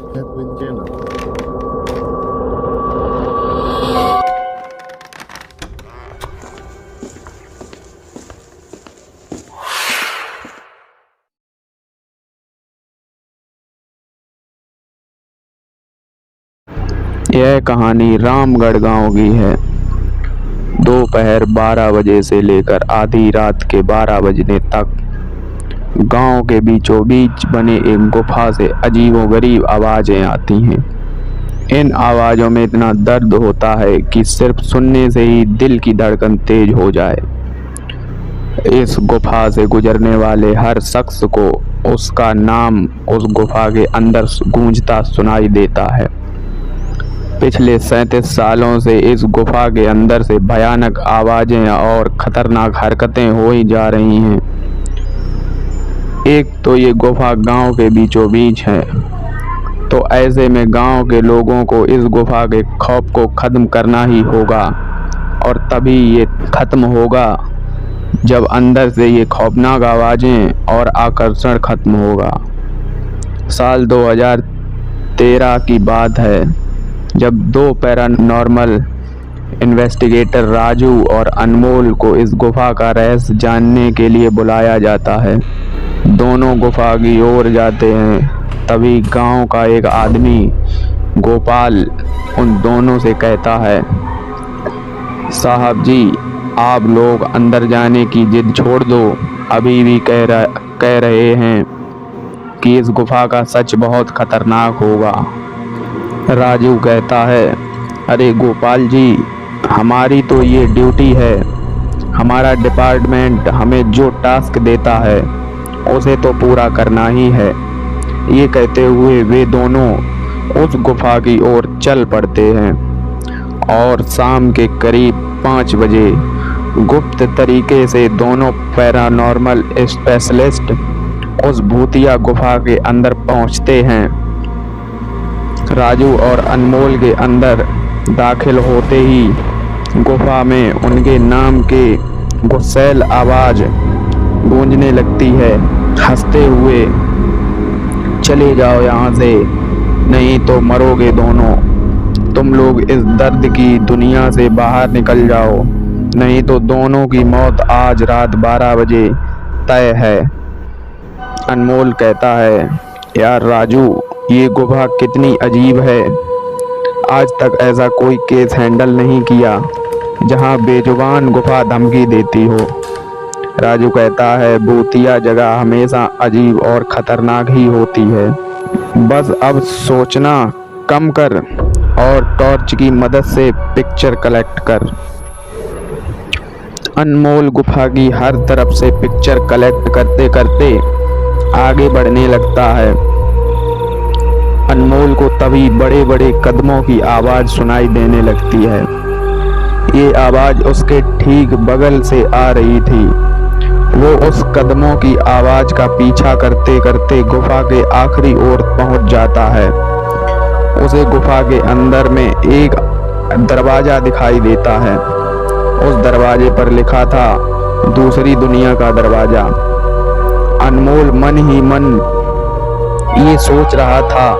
Edwin Jenner. यह कहानी रामगढ़ गांव की है। दोपहर 12 बजे से लेकर आधी रात के 12 बजने तक गांव के बीचों बीच बने एक गुफा से अजीबोगरीब आवाजें आती हैं। इन आवाजों में इतना दर्द होता है कि सिर्फ सुनने से ही दिल की धड़कन तेज हो जाए। इस गुफा से गुजरने वाले हर शख्स को उसका नाम उस गुफा के अंदर गूंजता सुनाई देता है। पिछले 37 सालों से इस गुफा के अंदर से भयानक आवाजें और खतरनाक हरकतें हो ही जा रही हैं। एक तो ये गुफा गांव के बीचों बीच है, तो ऐसे में गांव के लोगों को इस गुफा के खौफ को खत्म करना ही होगा, और तभी ये खत्म होगा जब अंदर से ये खौफनाक आवाजें और आकर्षण खत्म होगा। साल 2013 की बात है, जब दो पैरानॉर्मल इन्वेस्टिगेटर राजू और अनमोल को इस गुफा का रहस्य जानने के लिए बुलाया जाता है। दोनों गुफा की ओर जाते हैं, तभी गांव का एक आदमी गोपाल उन दोनों से कहता है, साहब जी, आप लोग अंदर जाने की जिद छोड़ दो। अभी भी कह रहे हैं कि इस गुफा का सच बहुत खतरनाक होगा। राजू कहता है, अरे गोपाल जी, हमारी तो ये ड्यूटी है। हमारा डिपार्टमेंट हमें जो टास्क देता है उसे तो पूरा करना ही है। ये कहते हुए वे दोनों उस गुफा की ओर चल पड़ते हैं और शाम के करीब 5 बजे गुप्त तरीके से दोनों पैरानॉर्मल स्पेशलिस्ट उस भूतिया गुफा के अंदर पहुंचते हैं। राजू और अनमोल के अंदर दाखिल होते ही गुफा में उनके नाम के गुस्सैल आवाज गूंजने लगती है, हंसते हुए, चले जाओ यहाँ से, नहीं तो मरोगे दोनों। तुम लोग इस दर्द की दुनिया से बाहर निकल जाओ, नहीं तो दोनों की मौत आज रात 12 बजे तय है। अनमोल कहता है, यार राजू, ये गुफा कितनी अजीब है। आज तक ऐसा कोई केस हैंडल नहीं किया जहां बेजुबान गुफा धमकी देती हो। राजू कहता है, भूतिया जगह हमेशा अजीब और खतरनाक ही होती है। बस अब सोचना कम कर और टॉर्च की मदद से पिक्चर कलेक्ट कर। अनमोल गुफा की हर तरफ से पिक्चर कलेक्ट करते करते आगे बढ़ने लगता है। अनमोल को तभी बड़े बड़े कदमों की आवाज सुनाई देने लगती है। ये आवाज उसके ठीक बगल से आ रही थी। वो उस कदमों की आवाज का पीछा करते करते गुफा के आखिरी ओर पहुंच जाता है। उसे गुफा के अंदर में एक दरवाजा दिखाई देता है। उस दरवाजे पर लिखा था, दूसरी दुनिया का दरवाजा। अनमोल मन ही मन ये सोच रहा था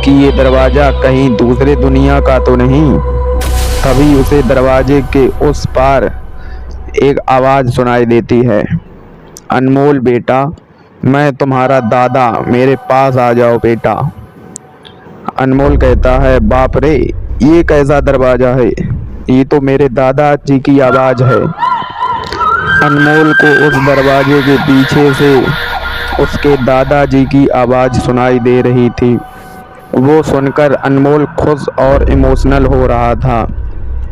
कि ये दरवाजा कहीं दूसरे दुनिया का तो नहीं। तभी उसे दरवाजे के उस पार एक आवाज सुनाई देती है, अनमोल बेटा, मैं तुम्हारा दादा, मेरे पास आ जाओ बेटा। अनमोल कहता है, बाप रे, ये कैसा दरवाजा है, ये तो मेरे दादाजी की आवाज है। अनमोल को उस दरवाजे के पीछे से उसके दादाजी की आवाज सुनाई दे रही थी। वो सुनकर अनमोल खुश और इमोशनल हो रहा था।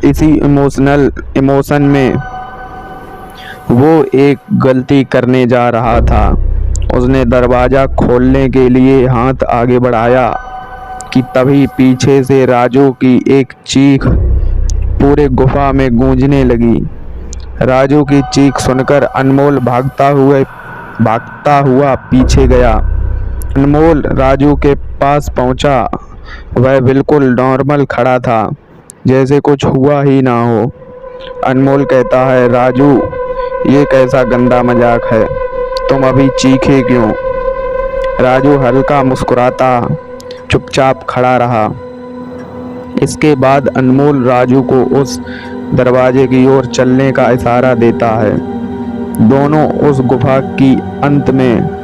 इसी इमोशन में वो एक गलती करने जा रहा था। उसने दरवाज़ा खोलने के लिए हाथ आगे बढ़ाया कि तभी पीछे से राजू की एक चीख पूरे गुफा में गूंजने लगी। राजू की चीख सुनकर अनमोल भागता हुआ पीछे गया। अनमोल राजू के पास पहुंचा। वह बिल्कुल नॉर्मल खड़ा था, जैसे कुछ हुआ ही ना हो। अनमोल कहता है, राजू, ये कैसा गंदा मजाक है, तुम अभी चीखे क्यों? राजू हल्का मुस्कुराता चुपचाप खड़ा रहा। इसके बाद अनमोल राजू को उस दरवाजे की ओर चलने का इशारा देता है। दोनों उस गुफा की अंत में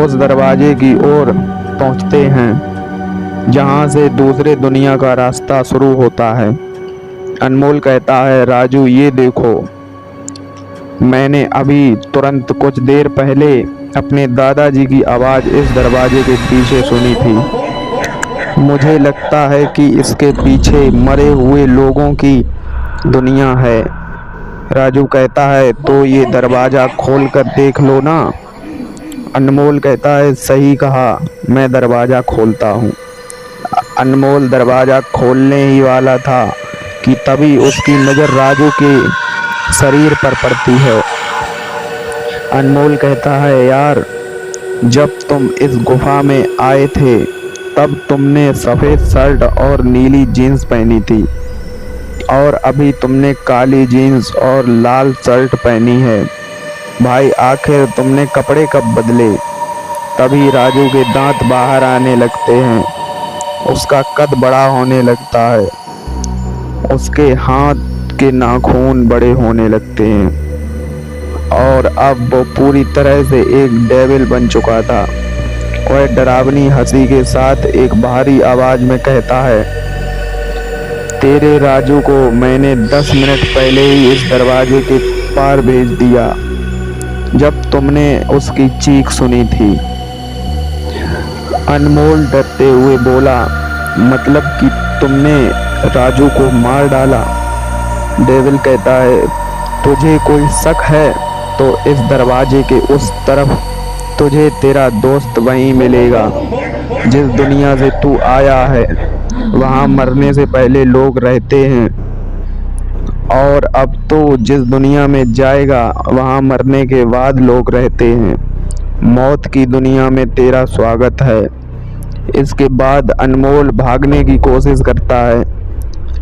उस दरवाजे की ओर पहुंचते हैं जहां से दूसरे दुनिया का रास्ता शुरू होता है। अनमोल कहता है, राजू ये देखो, मैंने अभी तुरंत कुछ देर पहले अपने दादाजी की आवाज़ इस दरवाजे के पीछे सुनी थी। मुझे लगता है कि इसके पीछे मरे हुए लोगों की दुनिया है। राजू कहता है, तो ये दरवाज़ा खोल कर देख लो ना। अनमोल कहता है, सही कहा, मैं दरवाज़ा खोलता हूँ। अनमोल दरवाज़ा खोलने ही वाला था कि तभी उसकी नज़र राजू के शरीर पर पड़ती है। अनमोल कहता है, यार, जब तुम इस गुफा में आए थे तब तुमने सफ़ेद शर्ट और नीली जीन्स पहनी थी और अभी तुमने काली जीन्स और लाल शर्ट पहनी है। भाई, आखिर तुमने कपड़े कब बदले? तभी राजू के दांत बाहर आने लगते हैं, उसका कद बड़ा होने लगता है, उसके हाथ के नाखून बड़े होने लगते हैं और अब वो पूरी तरह से एक डेविल बन चुका था। वह डरावनी हंसी के साथ एक भारी आवाज़ में कहता है, तेरे राजू को मैंने 10 मिनट पहले ही इस दरवाजे के पार भेज दिया जब तुमने उसकी चीख सुनी थी। अनमोल डरते हुए बोला, मतलब कि तुमने राजू को मार डाला? डेविल कहता है, तुझे कोई शक है तो इस दरवाजे के उस तरफ तुझे तेरा दोस्त वहीं मिलेगा। जिस दुनिया से तू आया है वहाँ मरने से पहले लोग रहते हैं और अब तो जिस दुनिया में जाएगा वहाँ मरने के बाद लोग रहते हैं। मौत की दुनिया में तेरा स्वागत है। इसके बाद अनमोल भागने की कोशिश करता है,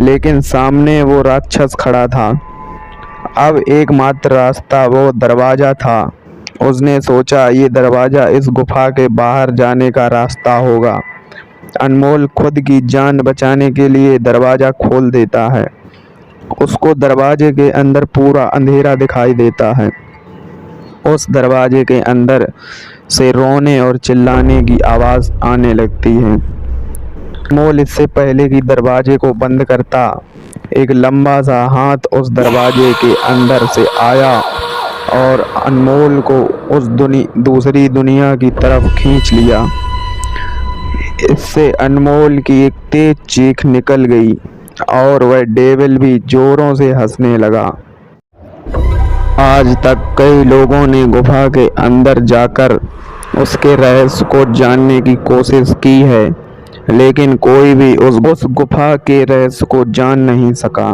लेकिन सामने वो राक्षस खड़ा था। अब एकमात्र रास्ता वो दरवाज़ा था। उसने सोचा ये दरवाज़ा इस गुफा के बाहर जाने का रास्ता होगा। अनमोल खुद की जान बचाने के लिए दरवाज़ा खोल देता है। उसको दरवाजे के अंदर पूरा अंधेरा दिखाई देता है। उस दरवाजे के अंदर से रोने और चिल्लाने की आवाज़ आने लगती है। अनमोल इससे पहले कि दरवाजे को बंद करता, एक लंबा सा हाथ उस दरवाजे के अंदर से आया और अनमोल को उस दूसरी दुनिया की तरफ खींच लिया। इससे अनमोल की एक तेज चीख निकल गई और वह डेविल भी जोरों से हंसने लगा। आज तक कई लोगों ने गुफा के अंदर जाकर उसके रहस्य को जानने की कोशिश की है, लेकिन कोई भी उस गुफा के रहस्य को जान नहीं सका।